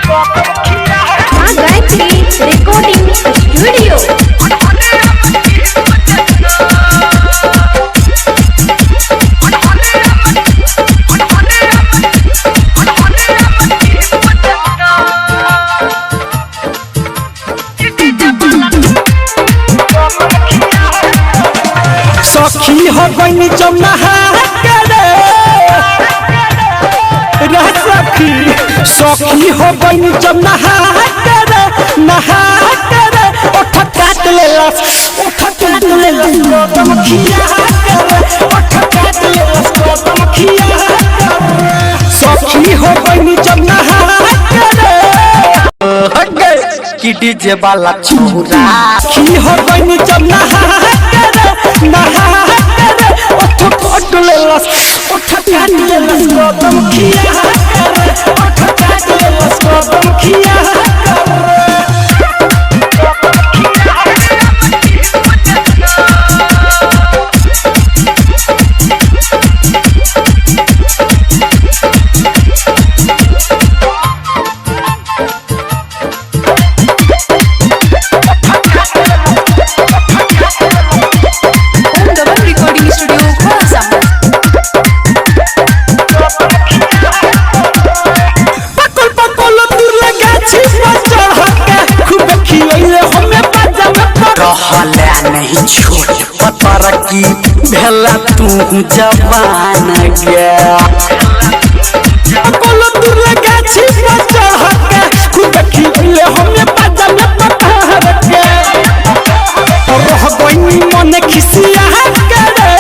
माँ Gayatri recording studio. सखी हो गई जब नहा सखी सखी हो गई जब नहा उठ काट ले कदम खिया उठ काट ले कदम खिया सखी हो गई जब नहा कि डीजे वाला छोरा सखी हो गई जब नहा उठ काट ले कदम खिया उठ काट ले कदम खिया नहीं छोड़ पतर की भेला तू जवान गया दूर लगा छी खूब खिले हमें बाजा में पत्थर के रह गई मन खिसिया करे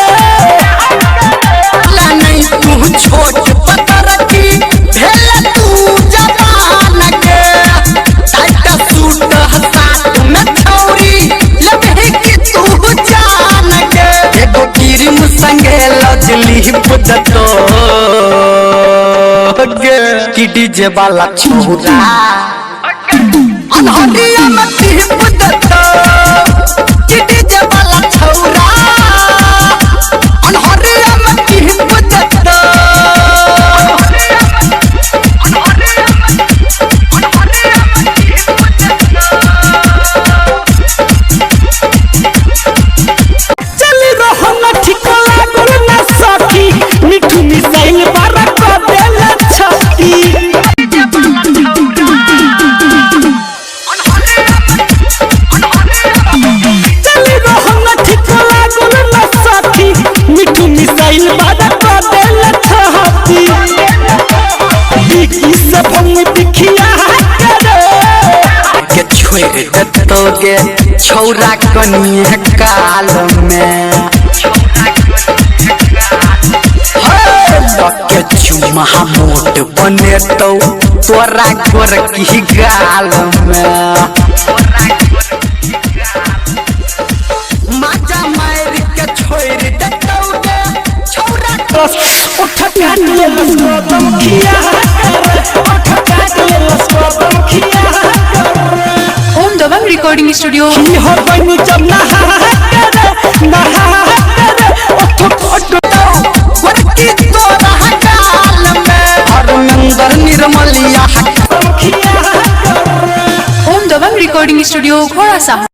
ला नहीं तू छोट पतर की भेला तू जवान गया टाइट सूट हसात में छौरी लबे की तू जान गया एगो क्रीम संगे लजली बुदतो कि डीजे वाला छोरा अनहरिया में ती बुदतो कि डीजे वाला छोरा अनहरिया में ती बुदतो चली रहो न ठीक लागल न सखी मिठू मिसाइल बारा को देला छती चली रहो न ठीक लागल न सखी मिठू मिसाइल बारा को देला छती बिकी से भंग बिखिया करे के छोड़ दतोगे छौरा कनिए काल में के चुमा मोट बने तो तोरा गोर की गाल में माजा मार के छोड़ दतोगे छौरा उठ काट ले कदम खिया उठ काट ले कदम खिया ओम दबंग रिकॉर्डिंग स्टूडियो। की हो गई जब नहा उठ गोर की तोरा गाल में और नंदर निर्मलिया ओम दबंग रिकॉर्डिंग स्टूडियो घोड़ा सा।